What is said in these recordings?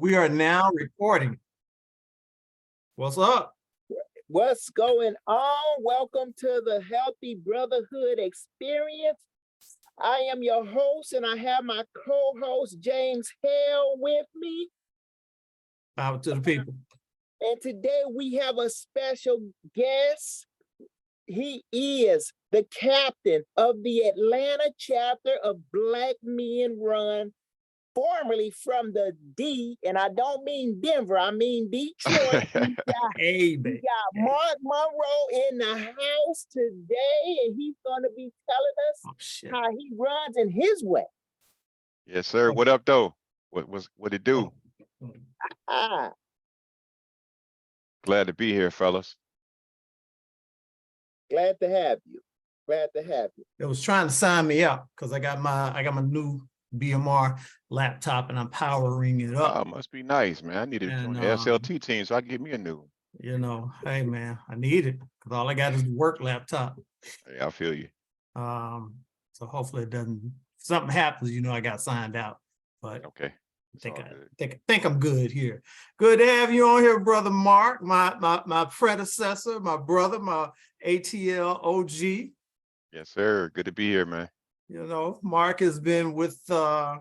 We are now recording. What's up? What's going on? Welcome to the Healthy Brotherhood Experience. I am your host, and I have my co-host James Hale with me. Out to the people. And today we have a special guest. He is the captain of the Atlanta chapter of Black Men Run, formerly from the D, and I don't mean Denver, I mean Detroit. We got Mark Monroe in the house today, and he's going to be telling us how he runs in his way. Yes, sir. What up, though? What it do? Glad to be here, fellas. Glad to have you. Glad to have you. It was trying to sign me up because I got my new BMR laptop and I'm powering it up. Oh, must be nice, man. I need to join the SLT team so I can get me a new one. You know, hey man, I need it because all I got is the work laptop. Yeah, I feel you. So hopefully it doesn't, if something happens, you know, I got signed out. But okay. I think I'm good here. Good to have you on here, brother Mark, my predecessor, my brother, my ATL OG. Yes, sir. Good to be here, man. You know, Mark has been with I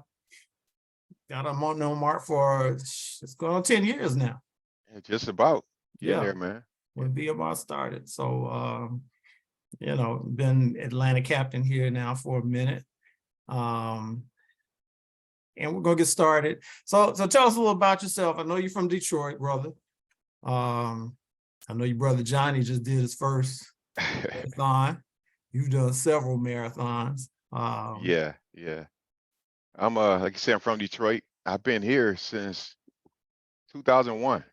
don't know Mark for it's going on 10 years now. Yeah, just about. There, man. When BMR started. So you know, been Atlanta captain here now for a minute. And we're gonna get started. So tell us a little about yourself. I know you're from Detroit, brother. I know your brother Johnny just did his first marathon. You've done several marathons. Yeah. I'm like I said, I'm from Detroit. I've been here since 2001.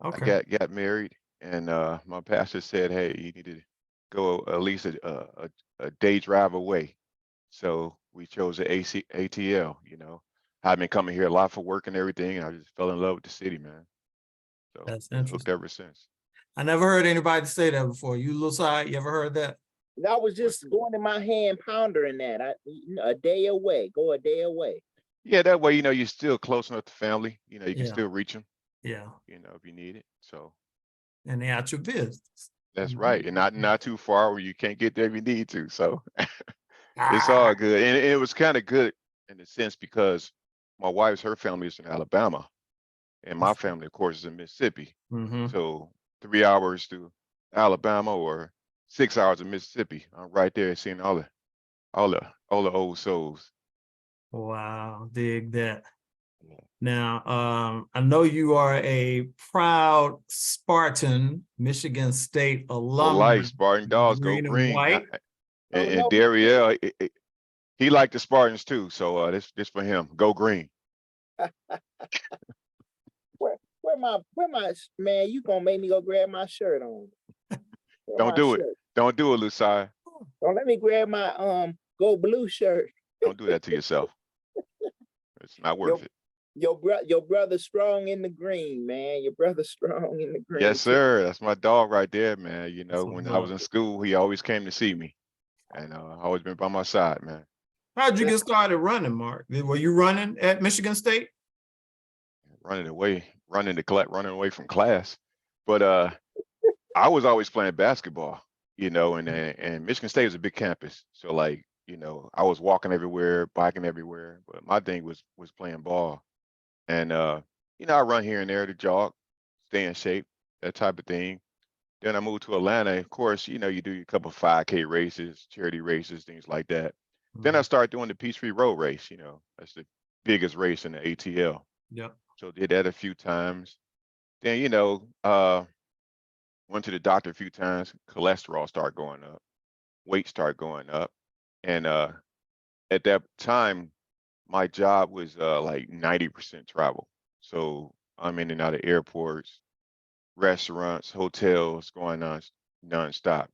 Okay. I got married, and my pastor said, "Hey, you need to go at least a day drive away." So we chose the ATL. You know, I've been coming here a lot for work and everything, and I just fell in love with the city, man. So that's interesting. Hooked ever since. I never heard anybody say that before. You, Lusai, you ever heard that? I was just going in my hand pondering that. A day away, go a day away. Yeah, that way, you know, you're still close enough to family. You know, you can still reach them. Yeah. You know, if you need it. So. And they're at your business. That's right, and not too far where you can't get there if you need to. So it's all good, and it was kind of good in a sense because her family is in Alabama, and my family, of course, is in Mississippi. So 3 hours to Alabama or 6 hours in Mississippi. I'm right there seeing all the old souls. Wow, dig that. Now, I know you are a proud Spartan, Michigan State alum. Life, Spartan Dogs, go green. And Dariel, he liked the Spartans too. So this for him. Go green. Where my man? You gonna make me go grab my shirt on? Don't do it. Don't do it, Lusai. Don't let me grab my go blue shirt. Don't do that to yourself. It's not worth it. Your brother's strong in the green, man. Your brother's strong in the green. Yes, sir. That's my dog right there, man. You know, when I was in school, he always came to see me, and always been by my side, man. How'd you get started running, Mark? Were you running at Michigan State? Running away from class, but I was always playing basketball, you know, and Michigan State is a big campus, so like, you know, I was walking everywhere, biking everywhere, but my thing was playing ball. And you know, I run here and there to jog, stay in shape, that type of thing. Then I moved to Atlanta. Of course, you know, you do a couple of 5K races, charity races, things like that. Then I started doing the Peachtree Road Race. You know, that's the biggest race in the ATL. Yep. So did that a few times. Then, you know, went to the doctor a few times. Cholesterol started going up, weight started going up, and at that time, my job was like 90% travel. So I'm in and out of airports, restaurants, hotels, going on nonstop.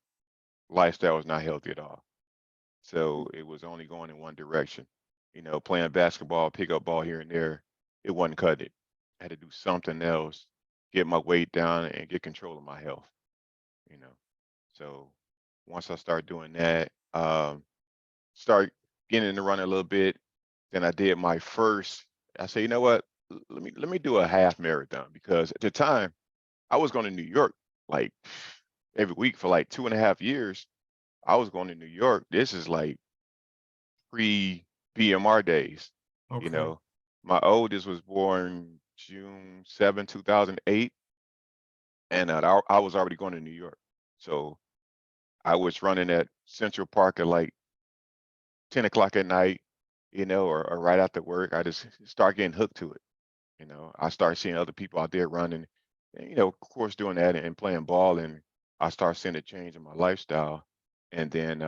Lifestyle was not healthy at all. So it was only going in one direction. You know, playing basketball, pick up ball here and there, it wasn't cutting it. I had to do something else, get my weight down and get control of my health, you know. So once I started doing that, start getting into running a little bit. Then I did my first, I said, you know what? let me do a half marathon because at the time I was going to New York like every week for like 2.5 years. I was going to New York. This is like pre BMR days. You Okay. know, my oldest was born June 7, 2008, and I was already going to New York. So I was running at Central Park at like 10 o'clock at night, or right after work. I just start getting hooked to it. I start seeing other people out there running, and, of course, doing that and playing ball. And I start seeing a change in my lifestyle. And then,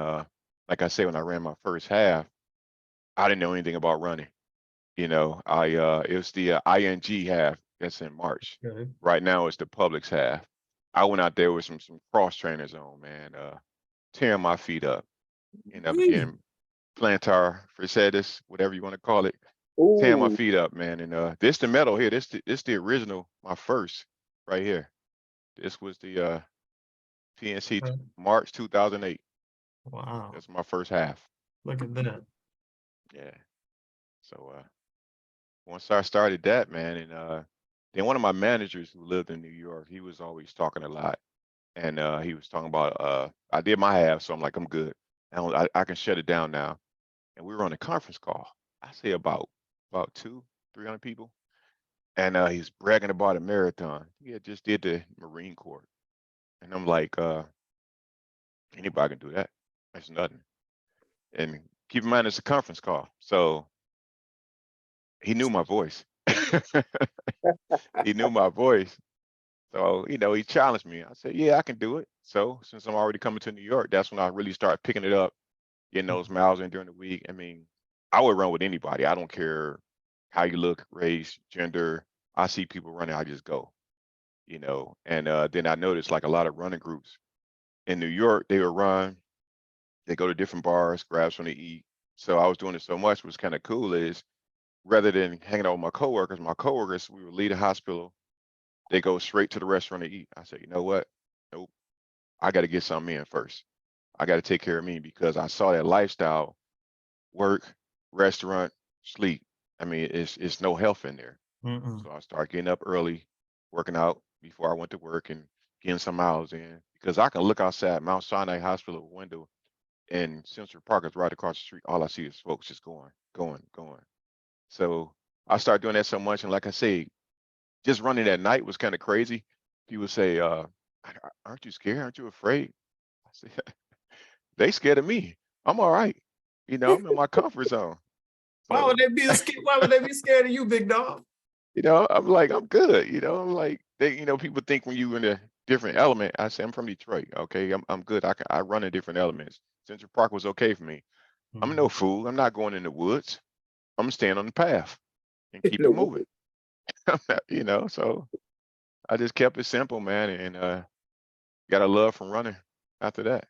like I say, when I ran my first half, I didn't know anything about running. It was the ING half that's in March. Okay. Right now, it's the Publix half. I went out there with some cross trainers on, man, tearing my feet up. Wee. Again, plantar fasciitis, whatever you want to call it, tearing my Ooh, feet up, man. And this the medal here. This the original, my first right here. This was the PNC Okay. March 2008. Wow. That's my first half. Look at that. Yeah. So once I started that, man, and then one of my managers who lived in New York, he was always talking a lot, and he was talking about I did my half, so I'm like, I'm good. I can shut it down now. And we were on a conference call. I say about 300 people, and he's bragging about a marathon. He had just did the Marine Corps, and I'm like, anybody can do that. That's nothing. And keep in mind, it's a conference call, so he knew my voice. He knew my voice. So, he challenged me. I said, yeah, I can do it. So since I'm already coming to New York, that's when I really started picking it up, getting those miles in during the week. I mean, I would run with anybody. I don't care how you look, race, gender. I see people running, I just go. And then I noticed like a lot of running groups in New York, they would run, they go to different bars, grab something to eat. So I was doing it so much. What's kind of cool is rather than hanging out with my coworkers, we would leave the hospital, they go straight to the restaurant to eat. I said, you know what? Nope. I got to get something in first. I got to take care of me because I saw that lifestyle, work, restaurant, sleep. I mean, it's no health in there. Mm-mm. So I started getting up early, working out before I went to work and getting some hours in because I can look outside Mount Sinai Hospital window and Central Park is right across the street. All I see is folks just going, going, going. So I started doing that so much. And like I say, just running at night was kind of crazy. People say, aren't you scared? Aren't you afraid? I say, they scared of me. I'm all right. I'm in my comfort zone. Why would So, they be scared? Why would they be scared of you, big dog? I'm like, I'm good. I'm like, people think when you in a different element, I say, I'm from Detroit. Okay. I'm good. I run in different elements. Central Park was okay for me. I'm no Mhm. fool. I'm not going in the woods. I'm staying on the path and keep it no, moving. So I just kept it simple, man. And got a love from running after that.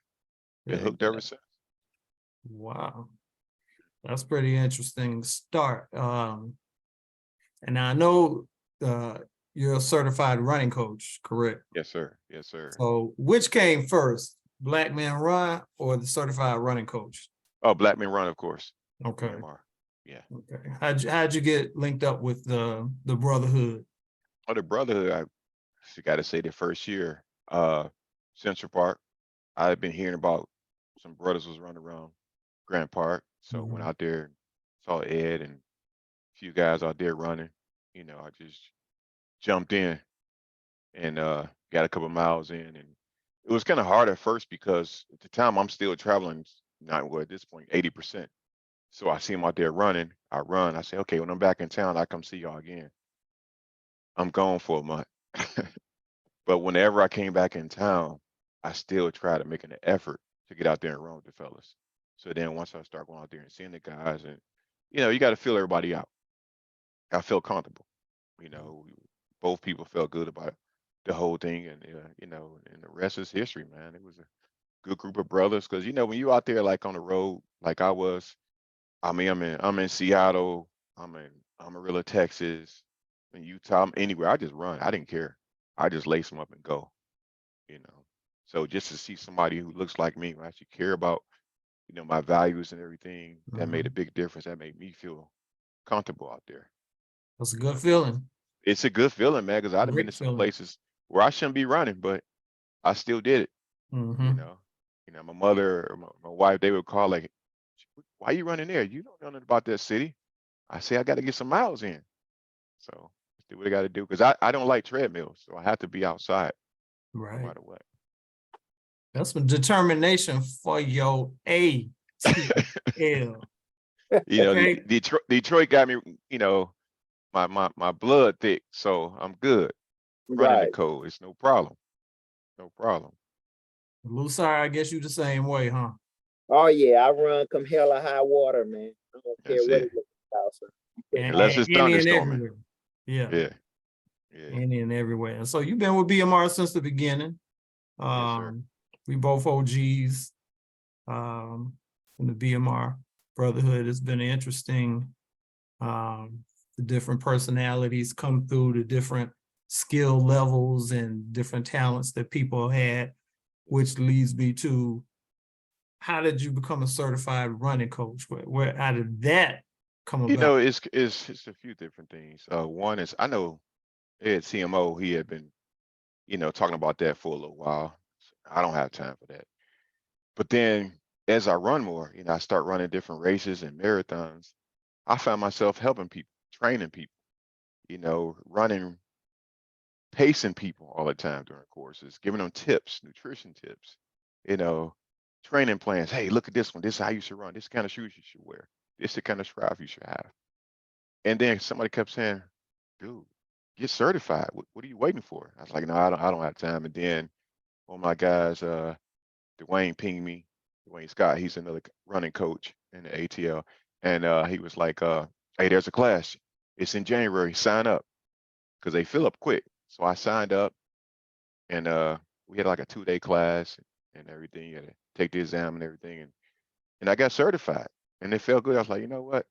Been Yeah, hooked yeah. ever since. Wow. That's pretty interesting start. And I know you're a certified running coach, correct? Yes, sir. Yes, sir. So which came first, Black Men Run or the certified running coach? Oh, Black Men Run, of course. Okay. BMR. Yeah. Okay. How'd you get linked up with the Brotherhood? Oh, the Brotherhood, I got to say the first year, Central Park, I had been hearing about some brothers was running around Grant Park. So went Mhm. out there, saw Ed and a few guys out there running. I just jumped in and got a couple miles in. And it was kind of hard at first because at the time I'm still traveling, not well, at this point, 80%. So I see him out there running. I run. I say, okay, when I'm back in town, I come see y'all again. I'm gone for a month. But whenever I came back in town, I still try to make an effort to get out there and run with the fellas. So then once I start going out there and seeing the guys and you got to feel everybody out. I feel comfortable. Both people felt good about the whole thing and and the rest is history, man. It was a good group of brothers because when you out there like on the road like I was, I mean, I'm in Seattle. I'm in Amarillo, Texas, in Utah. I'm anywhere. I just run. I didn't care. I just lace them up and go. You know. So just to see somebody who looks like me, who actually care about my values and everything, that made a Mhm. big difference. That made me feel comfortable out there. That's a good feeling. It's a good feeling, man, because I've been Great in some feeling. places where I shouldn't be running, but I still did it. Mm-hmm. You know, my mother or my wife, they would call like, "Why you running there? You don't know nothing about that city." I say, "I got to get some miles in." So that's what I got to do because I don't like treadmills, so I have to be outside no Right. matter what. That's some determination for your ATL. You know, Okay. Detroit got me. You know, my blood thick, so I'm good. Running the Right. code, it's no problem. No problem. Lusar, I guess you the same way, huh? Oh yeah, I run come hell or high water, man. I don't care That's what it. it is about, sir. Unless it's Any and thunderstorming. everywhere. Yeah. Yeah. Yeah. Any and everywhere. And so you've been with BMR since the beginning. Yes, sir. We both OGs in the BMR Brotherhood. It's been interesting. The different personalities come through, the different skill levels and different talents that people had, which leads me to, how did you become a certified running coach? Where how did that come You about? know, it's a few different things. One is I know Ed CMO, he had been, talking about that for a little while. I don't have time for that. But then as I run more, I start running different races and marathons. I found myself helping people, training people, running, pacing people all the time during courses, giving them tips, nutrition tips, you know, training plans. Hey, look at this one. This is how you should run. This kind of shoes you should wear. This is the kind of scarf you should have. And then somebody kept saying, dude, get certified. What are you waiting for? I was like, no, I don't have time. And then one of my guys, Dwayne pinged me, Dwayne Scott, he's another running coach in the ATL. And he was like, hey, there's a class. It's in January. Sign up because they fill up quick. So I signed up and we had like a 2-day class and everything. You had to take the exam and everything. And I got certified and it felt good. I was like, you know what?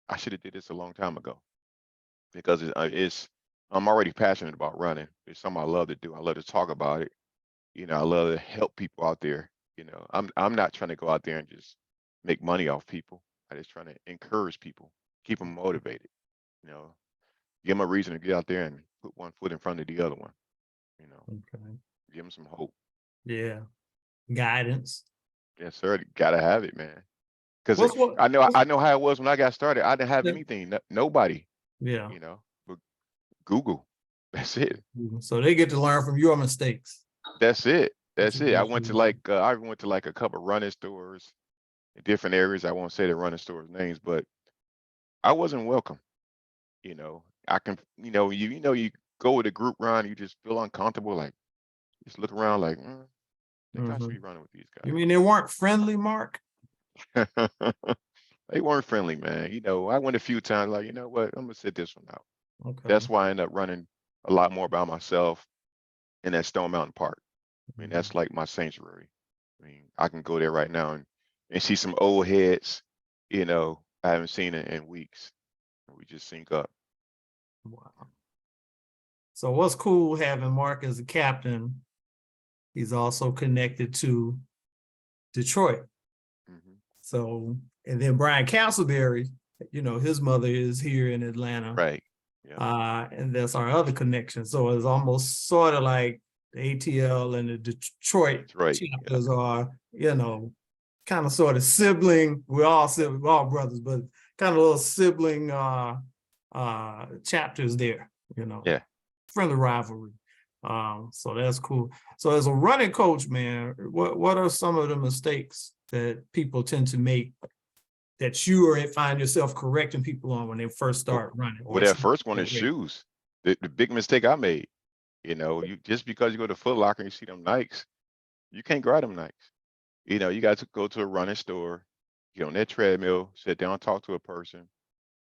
I should have did this a long time ago because I'm already passionate about running. It's something I love to do. I love to talk about it. I love to help people out there. I'm not trying to go out there and just make money off people. I'm just trying to encourage people, keep them motivated. You know, give them a reason to get out there and put one foot in front of the other one. Okay. Give them some hope. Yeah. Guidance. Yes, sir. Gotta have it, man. Because What's what? I know how it was when I got started. I didn't have anything, nobody. Yeah. But Google. That's it. So they get to learn from your mistakes. That's it. That's you it. I go went to through. I went to like a couple running stores in different areas. I won't say the running stores names, but I wasn't welcome. I can, you go with a group run, you just feel uncomfortable, like just look around like, I think I should be running with these You mean they weren't friendly, Mark? guys. They weren't friendly, man. I went a few times, like, you know what, I'm gonna sit this one out. Okay. That's why I ended up running a lot more by myself in that Stone Mountain Park. I mean, that's like my sanctuary. I mean, I can go there right now and see some old heads, I haven't seen in weeks. We just sync up. Wow. So what's cool having Mark as a captain? He's also connected to Detroit. hmm So, and then Brian Castleberry, his mother is here in Atlanta. Right. Yeah. And that's our other connection. So it's almost sort of like the ATL and the Detroit Right. chapters are, kind of sort of sibling. We're all brothers, but kind of little sibling chapters there, Yeah. friendly rivalry. So that's cool. So as a running coach, man, what are some of the mistakes that people tend to make that you find yourself correcting people on when they first start running? Well, that first one is shoes. The big mistake I made, you just because you go to Foot Locker and you see them Nikes, you can't grab them Nikes. You got to go to a running store, get on that treadmill, sit down, talk to a person,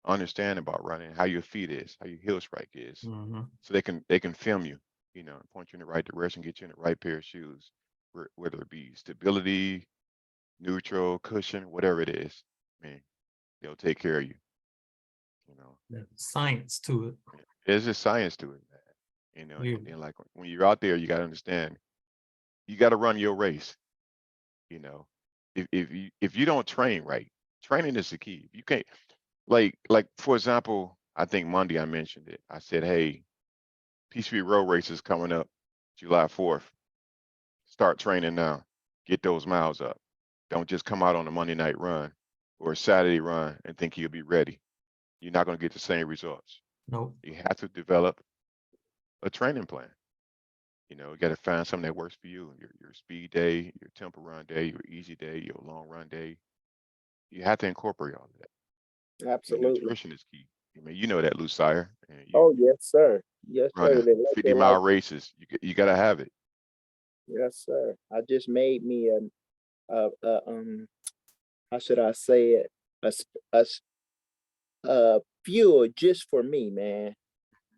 understand about running, how your feet is, how your heel strike is, so they can film you, point you in the right direction, get you in the right pair of shoes, whether it be stability, neutral, cushion, whatever it is. I mean, they'll take care of you. There's science to it. There's just science to it, man. Yeah. And then like when you're out there, you got to understand, you got to run your race. You know, if you don't train right, training is the key. You can't like for example, I think Monday I mentioned it. I said, hey, Peachtree Road Race is coming up July 4th. Start training now. Get those miles up. Don't just come out on a Monday night run or a Saturday run and think you'll be ready. You're not going to get the same results. Nope. You have to develop a training plan. You know, you got to find something that works for you. Your speed day, your tempo run day, your easy day, your long run day. You have to incorporate all of that. And Absolutely. nutrition is key. I mean, you know that, Lucire. And you Oh, yes, sir. Yes, sir. running They like 50-mile races. You got to have it. yes, sir. I just made me how should I say it? A fuel just for me, man.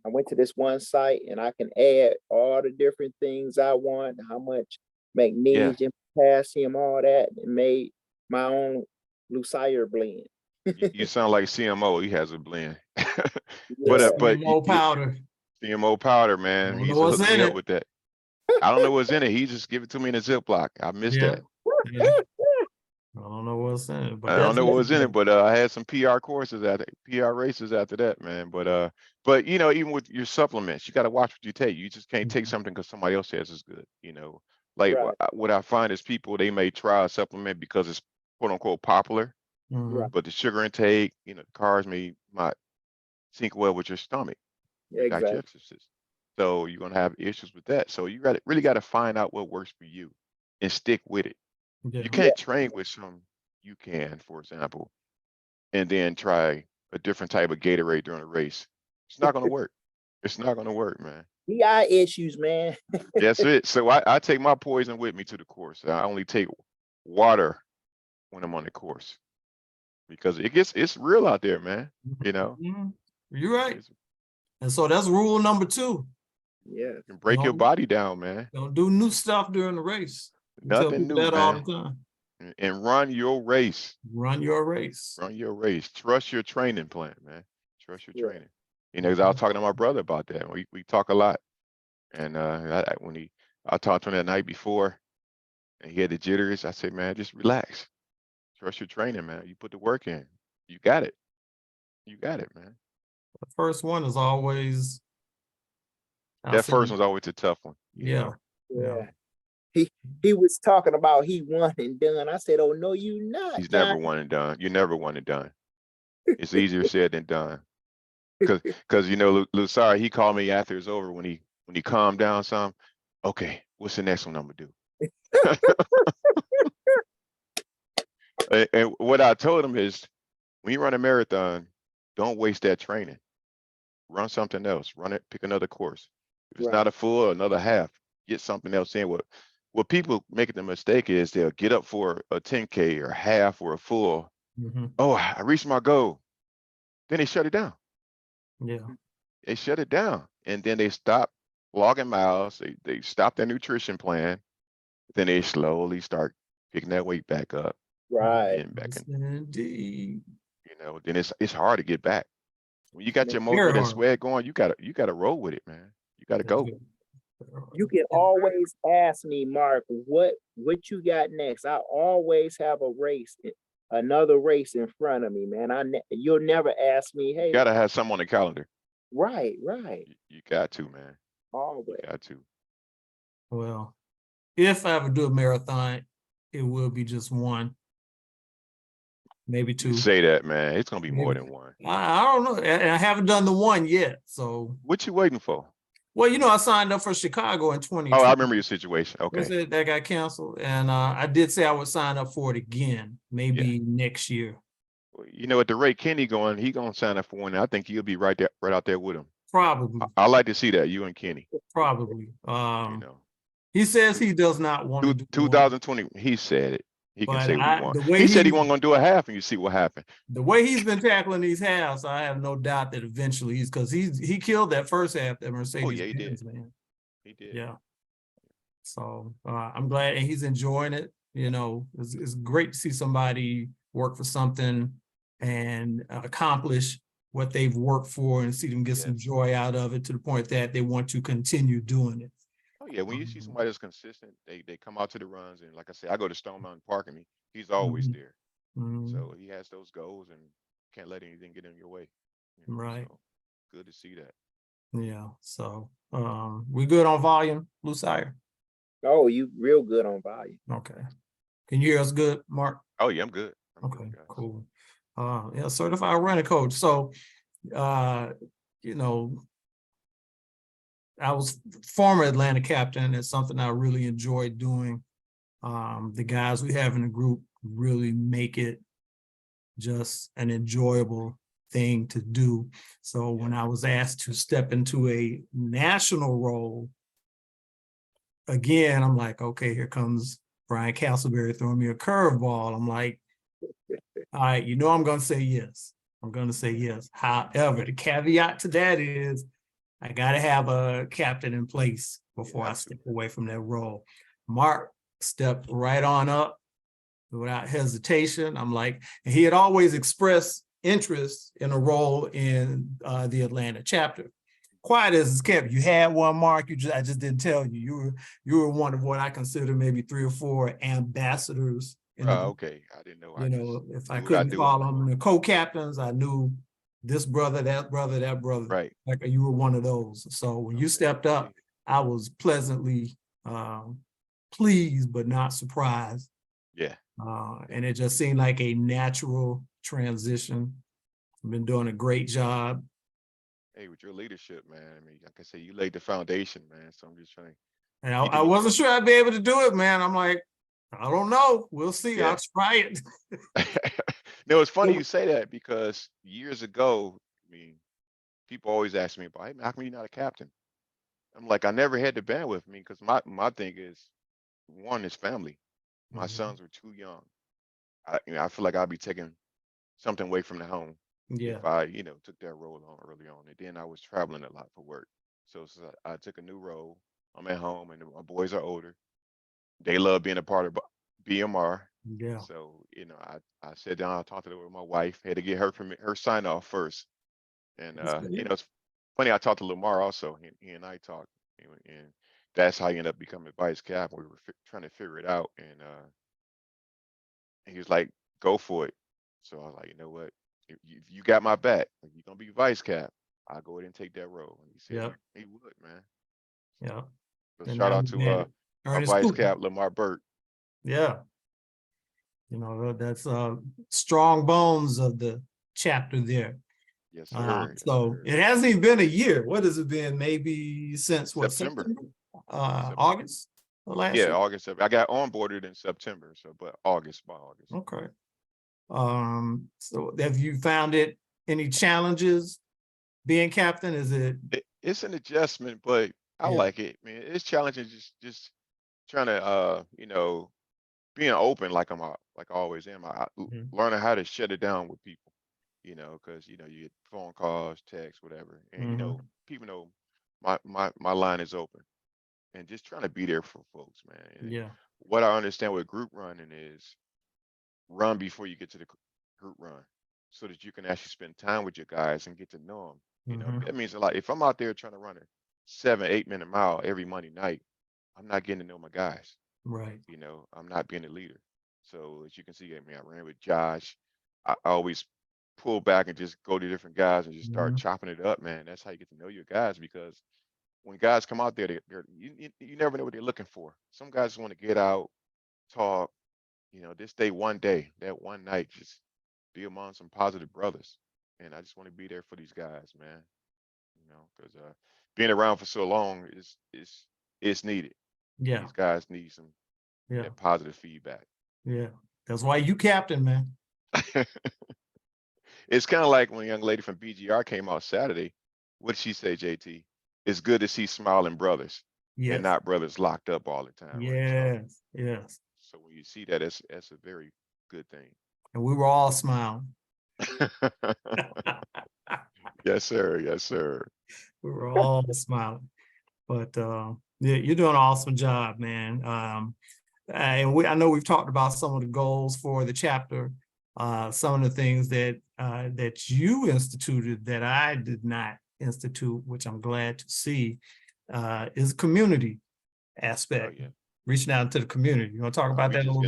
I went to this one site and I can add all the different things I want, how much magnesium, potassium, all that, and made my own Lucire blend. You sound like CMO. He has a blend. Yeah. But CMO powder. CMO powder, man. Don't He know used to what's hook in me up it. with that. I don't know what's in it. He just give it to me in a Ziploc. I missed Yeah. that. Yeah. I don't know what's in it, but I don't that's know what was in it. it, but I had some PR courses PR races after that, man. But you know, even with your supplements, you got to watch what you take. You just can't take something because somebody else says it's good. You know, like Right. what I find is people, they may try a supplement because it's quote unquote popular, Mhm. but the sugar intake, you know, the carbs may not sync well with your stomach, your Exactly. digestive system. So you're gonna have issues with that. So you really got to find out what works for you and stick with it. Yeah. You Yeah. can't train with some you can, for example, and then try a different type of Gatorade during a race. It's not gonna work. It's not gonna work, man. PI issues, man. That's it. So I take my poison with me to the course. I only take water when I'm on the course because it's real out there, man. You know, Mhm. You're right. it's, And so that's rule number 2. Yeah. can break your Don't, body down, man. don't do new stuff during the race. We tell Nothing people new, that all man. the time. And run your race. Run your race. Run your race. Trust your training plan, man. Trust your Yeah. training. You know, 'cause I was talking to my brother about that. We talk a lot. And I talked to him that night before and he had the jitters. I said, man, just relax. Trust your training, man. You put the work in. You got it. You got it, man. The first one is always, I'll That say, first one's always a tough one, you yeah, know. yeah. Yeah. He was talking about he won and done. I said, "Oh no, you not, He's John." never one and done. You never one and done. It's easier said than done. Cause you know, Lusari, he called me after it's over when he calmed down some. Okay, what's the next one I'm gonna do? And what I told him is, when you run a marathon, don't waste that training. Run something else. Run it. Pick another course. If it's Right. not a full or another half, get something else in. What people making the mistake is they'll get up for a 10K or half or a full. Mhm. Oh, I reached my goal. Then they shut it down. Yeah. They shut it down, and then they stop logging miles. They stop their nutrition plan. Then they slowly start picking that weight back up and Right. getting back Yes, in. indeed. You know, then it's hard to get back. When you got your Very motor and hard. sweat going, you gotta roll with it, man. You gotta That's go. good. Very hard. You can always ask me, Mark, what you got next. I always have another race in front of me, man. You'll never ask me, You hey, gotta have some on the calendar. right. You got to, man. You Always. got to. Well, if I ever do a marathon, it will be just one, maybe You 2. say that, man. It's gonna be more Maybe. than one. I don't know. And I haven't done the one yet. So, What you waiting for? well, I signed up for Chicago in Oh, I 2020. remember your situation. Was Okay. it that got canceled? And I did say I would sign up for it again, Yeah. maybe next year. Well, you know, at the rate Kenny going, he gonna sign up for one. I think you'll be right there, right out there with him. Probably, I like to see that, you and Kenny. probably. You know, He says he does not want to do one, 2020. He said it. He can but say what he wants. the way He said he wasn't gonna do a half, and you see what happened. he's been tackling these halves, I have no doubt that eventually because he killed that first half, that Oh Mercedes yeah, he did. Benz, man. He did. Yeah. So I'm glad, and he's enjoying it. It's great to see somebody work for something and accomplish what they've worked for, and see them get some Yes. joy out of it to the point that they want to continue doing it. Oh yeah, when you see somebody that's consistent, they come out to the runs, and like I said, I go to Stone Mountain Park, and he's always Mhm. there. Mhm. So he has those goals, and can't let anything get in your way. Right. So good to see that. Yeah. So we good on volume, Lucier? Oh, you real good on volume. Okay. Can you hear us good, Mark? Oh yeah, I'm good. I'm Okay, good, guys. cool. Yeah, certified running coach. So you know, I was former Atlanta captain. It's something I really enjoyed doing. The guys we have in the group really make it just an enjoyable thing to do. So when I was asked to step into a national role, again, I'm like, okay, here comes Brian Castleberry throwing me a curveball. I'm like, all right, you know, I'm going to say yes. I'm going to say yes. However, the caveat to that is I got to have a captain in place before I step away from that role. Mark stepped right on up without hesitation. I'm like, and he had always expressed interest in a role in the Atlanta chapter. Quiet as it's kept. You had one, Mark. I just didn't tell you. You were one of what I consider maybe 3 or 4 ambassadors. Okay, I didn't know. You know, if I do what I couldn't do. follow them, the co-captains, I knew this brother, that brother, that brother. Right. Like you were one of those. So when you stepped up, I was pleasantly pleased, but not surprised. Yeah. And it just seemed like a natural transition. I've been doing a great job. Hey, with your leadership, man. I mean, like I say, you laid the foundation, man. So I'm just trying to. And I wasn't sure I'd be able to do it, man. I'm like, I don't know. We'll see. Yeah. I'll try it. No, it's funny you say that because years ago, I mean, people always ask me about, hey, man, how come you're not a captain? I'm like, I never had the bandwidth. I mean, because my thing is, one is family. My sons were too young. I feel like I'd be taking something away from the home Yeah. if I, took that role on early on. And then I was traveling a lot for work. So I took a new role. I'm at home and my boys are older. They love being a part of BMR. Yeah. So, I sat down, I talked to her with my wife, had to get her sign off first. And it's funny, I talked to Lamar also. He and I talked, and that's how he ended up becoming vice cap. We were trying to figure it out, and he was like, "Go for it." So I was like, "You know what? If you got my back, if you're gonna be vice cap, I'll go ahead and take that role." And he said he would, man. Yeah. So And shout now out to our Ernest vice Cooper. cap, Lamar Burt. Yeah. That's strong bones of the chapter there. Yes, sir. Yes, So sir. it hasn't even been a year. What has it been? Maybe since what, September. August of last year? August. I got onboarded in September, by August. Okay. So have you found it any challenges being captain? Is it? It's an adjustment, but I like it. I mean, it's challenging just trying to being open like like I always am. Learning how to shut it down with people, because you get phone calls, texts, whatever. And people know my line is open. And just trying to be there for folks, man. And what I understand with group running is run before you get to the group run so that you can actually spend time with your guys and get to know them. That means a lot. If I'm out there trying to run a 7-8 minute mile every Monday night, I'm not getting to know my guys. Right. I'm not being a leader. So as you can see, I mean, I ran with Josh. I always pull back and just go to different guys and just start chopping it up, man. That's how you get to know your guys, because when guys come out there, you never know what they're looking for. Some guys want to get out, talk, this one day, that one night, just be among some positive brothers. And I just want to be there for these guys, man. Because being around for so long is needed. Yeah. These guys need some that positive feedback. Yeah. That's why you captain, man. It's kind of like when a young lady from BGR came out Saturday. What did she say, JT? It's good to see smiling brothers and not brothers locked up all the time. Yes. Right? Yes. So when you see that, that's a very good thing. And we were all smiling. Yes, sir. Yes, sir. We were all smiling. But you're doing an awesome job, man. And I know we've talked about some of the goals for the chapter, some of the things that you instituted that I did not institute, which I'm glad to see, is community aspect. Reaching out to the community. You want to talk about that a little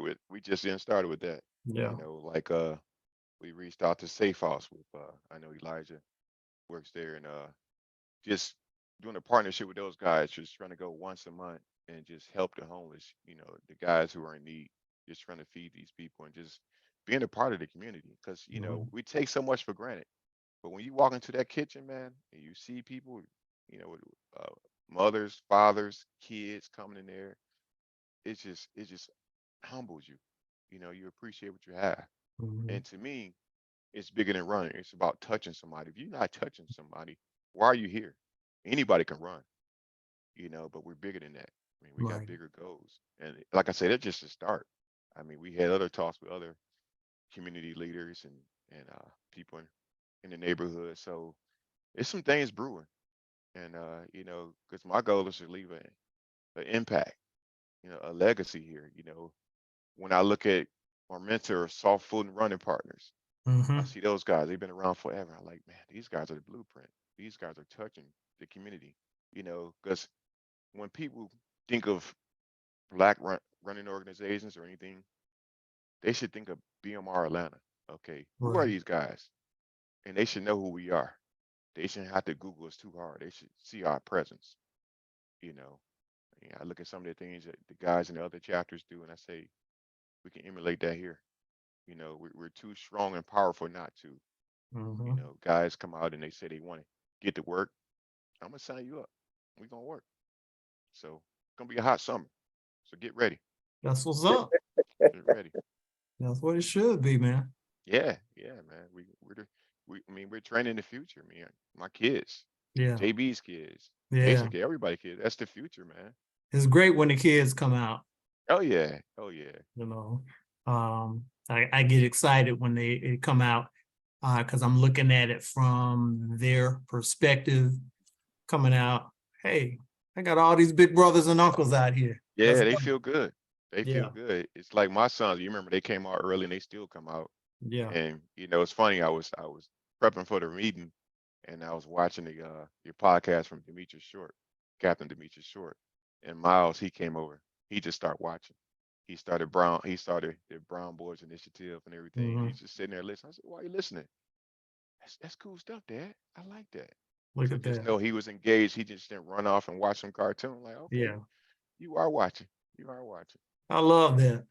bit? We just getting started with that. Yeah. Like We reached out to Safe House with I know Elijah works there, and just doing a partnership with those guys, just trying to go once a month and just help the homeless, the guys who are in need, just trying to feed these people and just being a part of the community. Because Mhm. we take so much for granted, but when you walk into that kitchen, man, and you see people, with mothers, fathers, kids coming in there, it just humbles you. You appreciate what you have. Mhm. And to me, it's bigger than running. It's about touching somebody. If you're not touching somebody, why are you here? Anybody can run, but we're bigger than that. I mean, we got Right. bigger goals. And like I said, that's just a start. I mean, we had other talks with other community leaders and people in the neighborhood. So it's some things brewing. And because my goal is to leave an impact, a legacy here. When I look at our mentor, soft foot and running partners, I Mhm. see those guys, they've been around forever. I'm like, man, these guys are the blueprint. These guys are touching the community, because when people think of black running organizations or anything, they should think of BMR Atlanta. Okay, who are Right. these guys? And they should know who we are. They shouldn't have to Google us too hard. They should see our presence. You know, I look at some of the things that the guys in the other chapters do, and I say we can emulate that here. We're too strong and powerful not to. Mhm. Guys come out and they say they want to get to work. I'm gonna sign you up. We're gonna work. So it's gonna be a hot summer. So get ready. That's what's up. Get ready. That's what it should be, man. Yeah, yeah, man. I mean, we're training the future, man. My kids, Yeah. JB's kids, Yeah. basically everybody kids. That's the future, man. It's great when the kids come out, Oh yeah, oh yeah. you know. I get excited when they come out because I'm looking at it from their perspective coming out. Hey, I got all these big brothers and uncles out here. Let's Yeah, they go. feel good. They feel Yeah. good. It's like my sons. You remember they came out early and they still come out. Yeah. And it's funny. I was prepping for the meeting, and I was watching your podcast from Demetrius Short, Captain Demetrius Short, and Miles. He came over. He just started watching. He started the Brown Boys Initiative and everything. Hmm. He's just sitting there listening. I said, "Why are you listening? That's cool stuff, Dad. I like that." Look So at just that. know he was engaged. He just didn't run off and watch some cartoon. Like, okay, Yeah. you are watching. You are watching. I love that.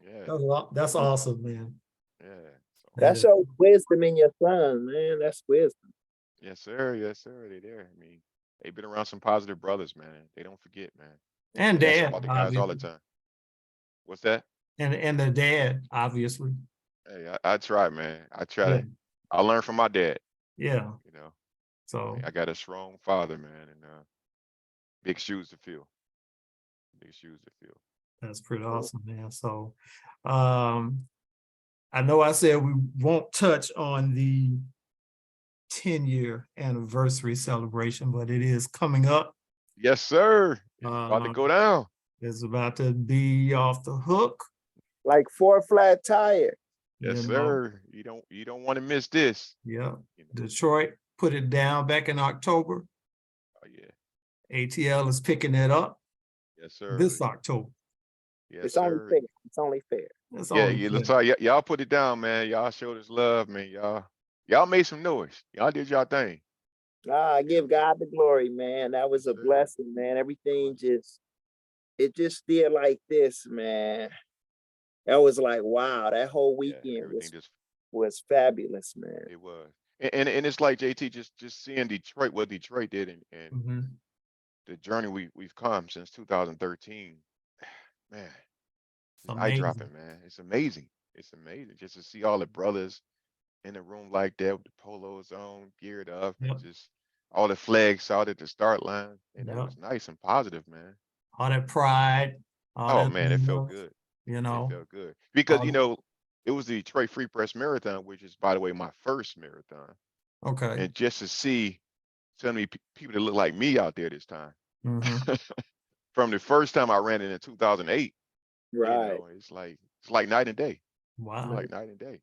Yeah, That's awesome, man. yeah. So That That is. shows wisdom in your son, man. That's wisdom. yes, sir. Yes, sir. They there. I mean, they've been around some positive brothers, man. They don't forget, man. And They ask dad, about the guys all the obviously. time. What's that? And the dad, obviously. Hey, I try, man. I try Yeah. to. I learned from my dad. Yeah. You know, So I got a strong father, man, and big shoes to fill. Big shoes to fill. that's pretty Oh, awesome, man. So um I know I said we won't touch on the 10-year anniversary celebration, but it is coming up. Yes, sir. It's about to Uh, go down. it's about to be off the hook, like four flat tire. Yes, you know. sir. You don't want to miss this. Yeah. You know. Detroit put it down back in October. Oh yeah. ATL is picking it up Yes, sir. this October. Yes, It's only sir. fair. It's only fair. That's Yeah, only you fair. let's all y'all put it down, man. Y'all showed us love, man. Y'all made some noise. Y'all did y'all thing. Ah, I You know. give God the glory, man. That was Yes, a sir. blessing, man. It just did like this, man. That was like, wow, that whole Yeah, weekend everything just was fabulous, man. it was. And it's like JT just seeing Detroit, what Detroit did and Mhm. the journey we've come since 2013. Man, it's eye Amazing. dropping, man. It's amazing. It's amazing just to see all the brothers in the room like that with the polos on, geared up, and Yep. just all the flags out at the start line. And that Yep. was nice and positive, man. All that pride, all Oh that man, it felt love, good. you It know. felt good because All it was the Detroit Free Press Marathon, which is, by the way, my first marathon, okay. and just to see so many people that look like me out there this time. Hmm. From the first time I ran it in 2008, Right. it's like night and day. It's Wow. like night and day.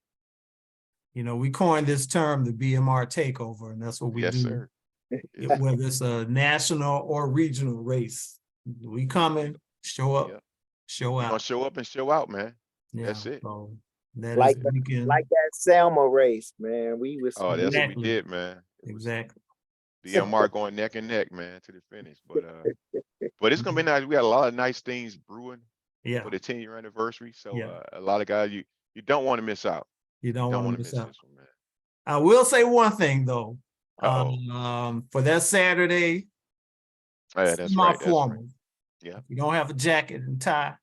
You know, we coined this term the BMR takeover, and that's what we Yes, do, sir. Yes, sir. whether it's a national or regional race. We We, coming, show up, yeah, show we gonna out. show up and show out, man. Yeah. That's it. So That is Like the the, weekend. like that Selma race, man. We was Oh, that's what we Exactly. did, man. It was Exactly. BMR going neck and neck, man, to the finish. But it's gonna be nice. We got a lot of nice things brewing Yeah. for the 10-year anniversary. So Yeah. a lot of guys, you don't want to miss out. You don't Don't want want to to miss miss out. this one, man. I will say one thing though. Uh-oh. For that Saturday, Oh, yeah, that's right. That's right. semi-formal. Yeah. If you don't have a jacket and tie,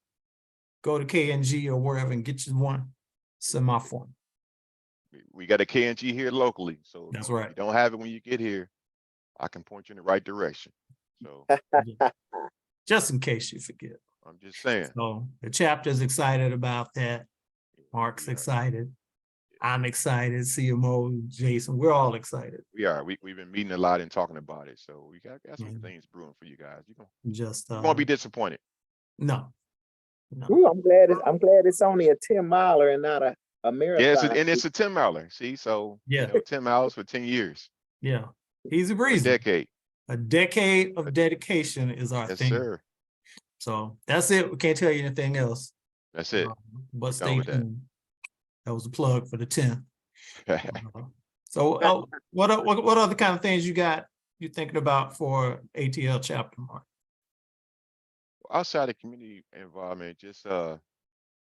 go to KNG or wherever and get you one semi-formal. We got a KNG here locally. So That's if right. you don't have it when you get here, I can point you in the right direction. So Just in case you forget. I'm just saying. So the chapter's excited about that. Yeah, Mark's we are. excited. I'm excited. CMO, Jason, we're all excited. We are. We've been meeting a lot and talking about it. So we got some Yeah. things brewing for you guys. Just You won't be disappointed. no. No. Ooh, I'm glad it's only a 10 miler and not a Yeah, marathon. and it's a 10 miler. See, so Yeah. 10 miles for 10 years, Yeah. Easy a breezy. decade. A decade of dedication is our Yes, thing. sir. So that's it. We can't tell you anything else. That's it. But Done stay with that. tuned. That was a plug for the 10th. Yeah. So what other kind of things you thinking about for ATL chapter, Mark? Outside of community involvement, just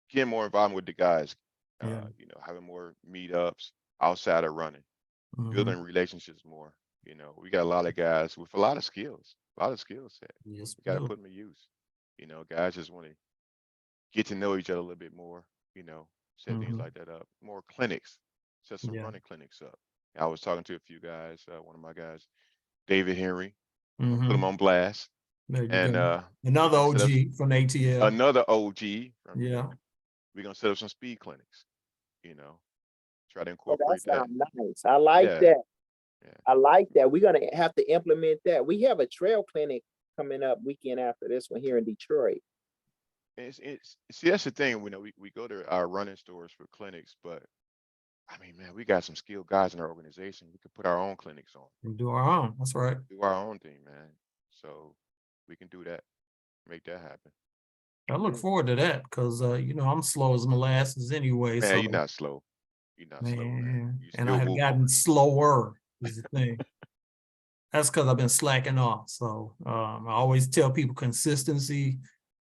getting more involvement with the guys. Yeah. Having more meetups outside of running, Mhm. building relationships more. We got a lot of guys with a lot of skills, set. Yes, We got to we do. put them to use. Guys just want to get to know each other a little bit more. Set things Mhm. like that up. More clinics, set some Yeah. running clinics up. I was talking to a few guys. One of my guys, David Henry, put Mhm. him on blast, There you and go. Another gonna set up OG from ATL. another OG from Yeah. We're gonna set up some speed clinics. Try to Oh, that incorporate that. sounds nice. I like Yeah. that. Yeah. I like that. We're gonna have to implement that. We have a trail clinic coming up weekend after this one here in Detroit. See, that's the thing. We go to our running stores for clinics, but I mean, man, we got some skilled guys in our organization. We could put our own clinics on, We do our own. That's right. do our own thing, man. So we can do that, make that happen. I look forward to that because I'm slow as molasses anyway. Man, So you're not slow. You're not slow, man. man, You and I still have moving. gotten slower is the thing. That's because I've been slacking off. So I always tell people consistency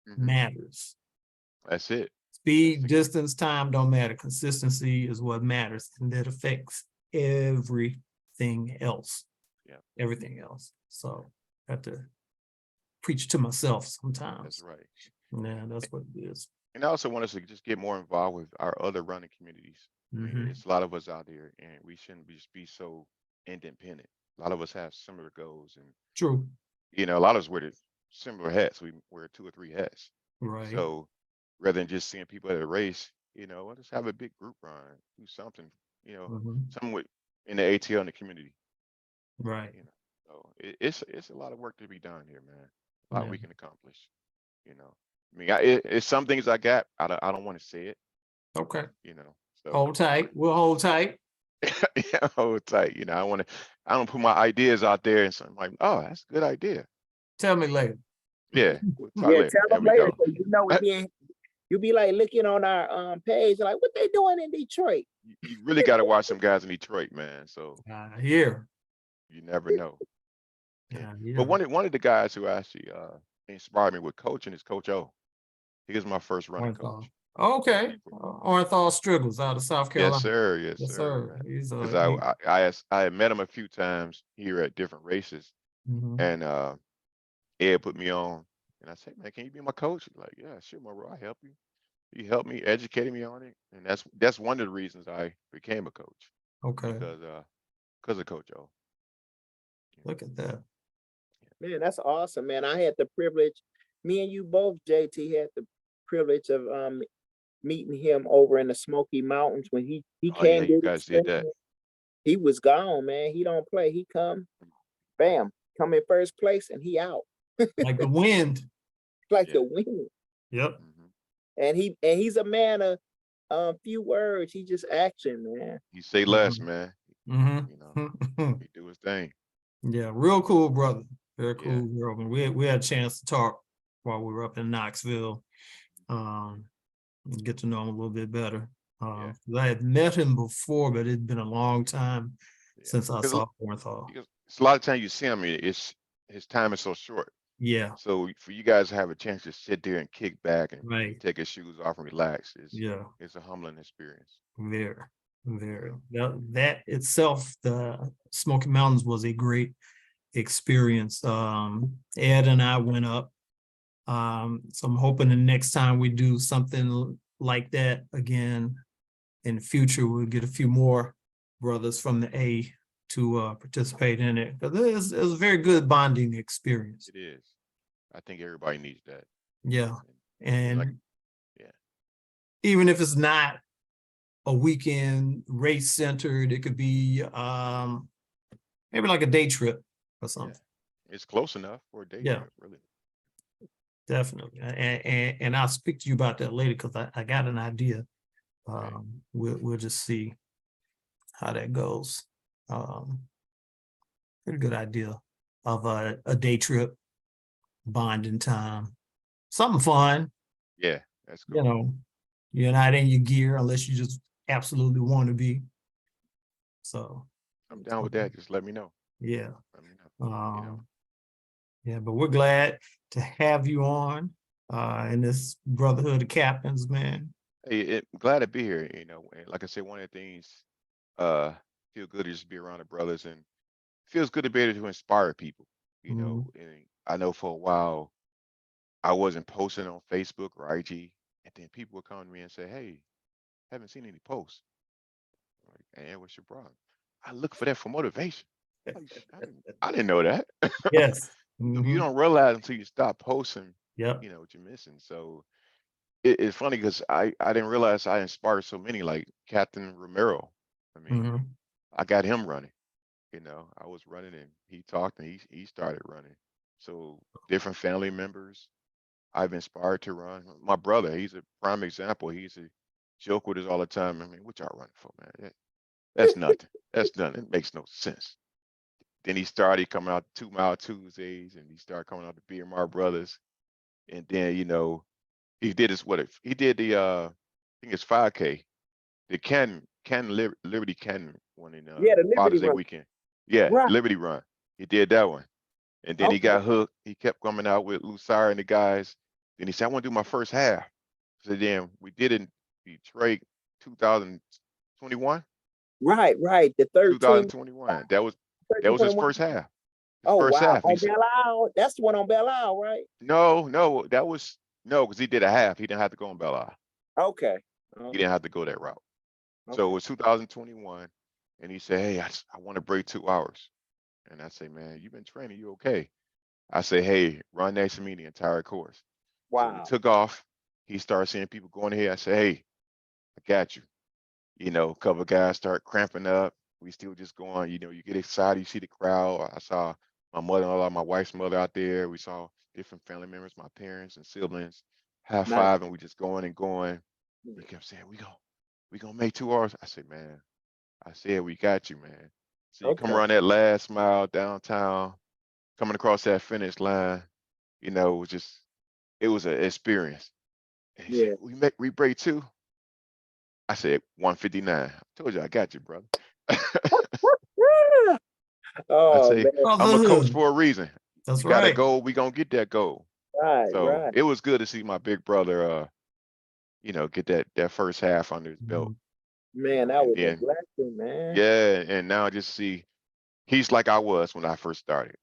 Mhm. matters. That's it. Speed, distance, time don't matter. Consistency is what matters, and that affects everything else. Yeah. Everything else. So I have to preach to myself That's sometimes. right. Yeah, that's what it is. And I also want us to just get more involved with our other running communities. I mean, Mhm. there's a lot of us out there, and we shouldn't just be so independent. A lot of us have similar goals, and True. a lot of us wear the similar hats. We wear 2 or 3 hats. Right. So rather than just seeing people at a race, let's just have a big group run, do something, Mhm. something in the ATL in the community. Right. So it's a lot of work to be done here, man. A lot Yeah. we can accomplish. I mean, it's some things I got. I don't want to say it. Okay. So Hold tight. We'll hold tight. yeah, hold tight. I don't put my ideas out there and something like, oh, that's a good idea. Tell me later. Yeah, we'll talk Yeah, later. tell There them we later. go. So you be like looking on our page, like what they doing in Detroit. You really got to watch some guys in Detroit, man. So Here. you never know. Yeah. But one of the guys who actually inspired me with coaching is Coach O. He was my first running coach. Okay. Orenthal Striggles out of South Carolina. Yes, sir. Yes, Yes, sir. sir. He's Because I had met him a few times here at different races, and Ed put me on, and I said, "Man, can you be my coach?" He's like, "Yeah, sure, Monroe, I help you." He helped me, educated me on it, and that's one of the reasons I became a coach. Okay. Because of Coach O. Look at that. Man, that's awesome, man. I had the privilege, me and you both, JT, had the privilege of meeting him over in the Smoky Mountains when he Oh yeah, came. you guys did that. He was gone, man. He don't play. He come, bam, come in first place, and he out Like the wind. like Yeah. the wind. Yep. And he's a man of few words. He just action, man. He say less, man. Mm-hmm. He do his thing. Yeah, real cool brother. Very cool Yeah. brother. We had a chance to talk while we were up in Knoxville. Get to know him a little bit better. Yeah. 'Cause I had met him before, but it'd been a long time Yeah. since I 'Cause saw Orenthal. because it's a lot of times you see him, it's his time is so short. Yeah, So for you guys to have a chance to sit there and kick back and right. take his shoes off and relax, Yeah, it's a humbling experience. very, very. Yeah. That itself, the Smoky Mountains was a great experience. Ed and I went up. So I'm hoping the next time we do something like that again in the future, we'll get a few more brothers from the A to participate in it. But it was a very good bonding experience. It is. I think everybody needs that. Yeah. And like, And yeah, even if it's not a weekend race centered, it could be maybe like a day trip or something. it's close enough for a day Yeah. trip, really. Definitely. And I'll speak to you about that later because I got an idea. Right. We'll just see how that goes. Pretty good idea of a day trip, bonding time, something fun. Yeah, that's You cool. know, you're not in your gear unless you just absolutely want to be. So I'm down with that. Just let me know. yeah. Let me know. You know, Yeah, but we're glad to have you on in this Brotherhood of Captains, man. hey, glad to be here. You know, and like I said, one of the things uh feel good to just be around the brothers, and feels good to be able to inspire people. You Mhm. know, and I know for a while I wasn't posting on Facebook or IG, and then people would come to me and say, "Hey, haven't seen any posts." I'm like, and what's your problem? I look for that for motivation. Like, I didn't know that. Yes. You Mhm. don't realize until you stop posting, Yep. you know, what you're missing. So it's funny because I didn't realize I inspired so many, like Captain Romero. I mean, Mhm. I got him running. You know, I was running and he talked and he started running. So different family members I've inspired to run. My brother, he's a prime example. He's a joke with us all the time. I mean, what y'all running for, man? That's nothing. That's nothing. It makes no sense. Then he started coming out 2 Mile Tuesdays and he started coming out to Beer Mar Brothers. And then, you know, he did his what if he did the I think it's 5K, the Liberty Canyon one in Yeah, the Liberty Father's Day Run. weekend. Yeah, Right. Liberty Run. He did that one. And then he Okay. got hooked. He kept coming out with Lucire and the guys. Then he said, I want to do my first half. So then we did it in Detroit 2021. Right, right. The 13, 2021. That was his 1321. first half. His Oh, first wow. half. He On said, Belle Isle. That's the one on Belle Isle, right? no, that was no, because he did a half. He didn't have to go on Belle Isle. Okay. He Okay. didn't have to go that route. So it Okay. was 2021. And he said, hey, I want to break 2 hours. And I say, man, you've been training, you okay? I say, hey, run next to me the entire course. So we Wow. took off. He started seeing people going ahead. I said, hey, I got you. You know, a couple of guys start cramping up. We still just going, you know, you get excited, you see the crowd. I saw my mother-in-law, my wife's mother out there. We saw different family members, my parents and siblings, high Nice. five, and we just going and going. He kept saying, we gonna make 2 hours. I said, man, I said, we got you, man. So you come Okay. around that last mile downtown, coming across that finish line, you know, it was an experience. And he said, Yeah. we break two. I said 159. I told you I got you, brother. Yeah. I Oh say man. I'm a coach Brotherhood. for a reason. That's We got a right. goal, we gonna get that goal. Right, So right. it was good to see my big brother you know, get that first half under his belt, Mhm. you Man, know, that and was a then blessing, man. yeah, and now I just see he's like I was when I first started,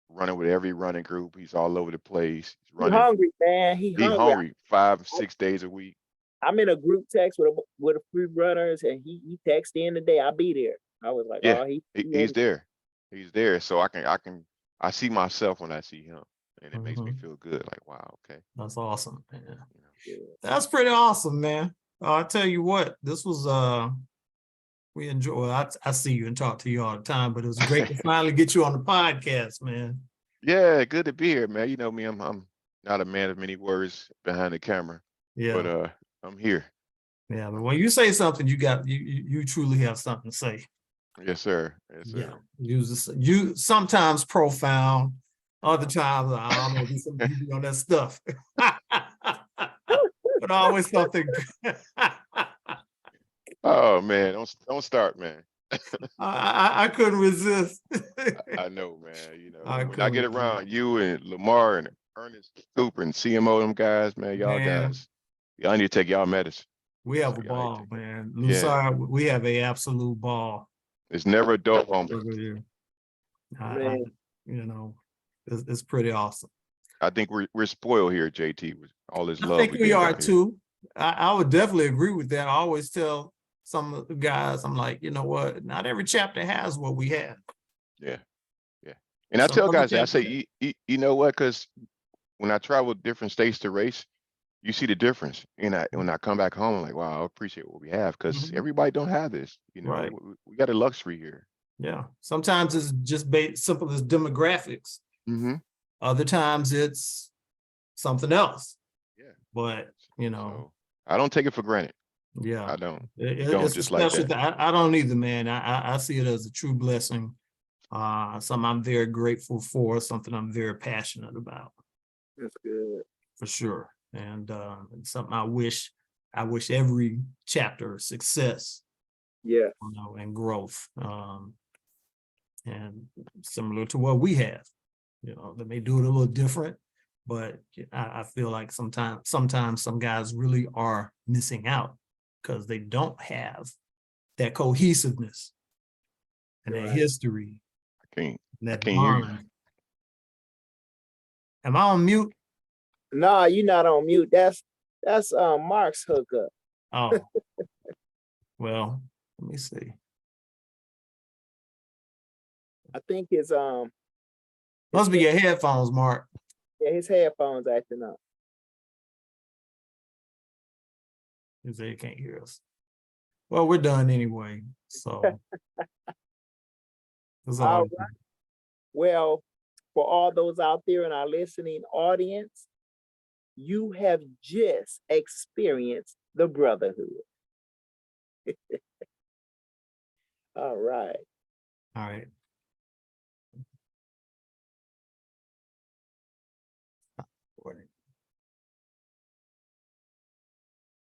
running with every running group. He's all over the place. He's He running, hungry, man. He he hungry. hungry 5, 6 days a week. I'm in a group text with a few brothers, and he texted in today. I'll be there. I was like, Yeah, oh, he he's ready. there. He's there. So I see myself when I see him, and it makes me Mhm. feel good. Like, wow, okay. That's awesome, man. You know. Yeah. That's pretty awesome, man. I tell you what, this was we enjoy. Well, I see you and talk to you all the time, but it was great to finally get you on the podcast, man. Yeah, good to be here, man. You know me, I'm not a man of many words behind the camera, but Yeah, I'm here. yeah. But I'm when you here. say something, you truly have something to say. Yes, sir. Yes, Yeah, sir. you sometimes profound, other times I don't know, you be on that stuff, but always something. Oh man, don't start, man. I couldn't resist. I know, man. You know, I when I get couldn't resist. around you and Lamar and Ernest Cooper and CMO, them guys, man, y'all Man, guys, y'all need to take y'all medicine. we have So a y'all need to ball, take man. Yeah, Lusar, we have a absolute ball. it's never a dull moment. over here. Man. You know, it's pretty awesome. I think we're spoiled here, JT, with all this I love think we we get are down here. too. I would definitely agree with that. I always tell some of the guys, I'm like, you know what? Not every chapter has what we have. Yeah, yeah. And I Some tell other guys, that, I chapters. say, you know what? Because when I travel different states to race, you see the difference. And when I come back home, I'm like, wow, I appreciate what we have because Mhm. everybody don't have this. You know, Right. we got a luxury here. Yeah. Sometimes it's just simple as demographics. Mm-hmm. Other times it's something else. Yeah. But you know, So I don't take it for granted. yeah, I don't. You don't it's a just like special that. thing. I don't either, man. I see it as a true blessing. Something I'm very grateful for, something I'm very passionate about, That's good. for sure. And something I wish every chapter success, Yeah. you know, and growth. And similar to what we have, you know, they may do it a little different, but I feel like sometimes some guys really are missing out because they don't have that cohesiveness and that Right. history I and that can't hear you. bond. Am I on mute? Nah, you're not on mute. That's Mark's hookup. Oh, well, let me see. I think his Must be your headphones, Mark. yeah, his headphones acting up. Because they can't hear us. Well, we're done anyway. So that's all. All right. Well, for all those out there in our listening audience, you have just experienced the brotherhood. All right. All right. Recording.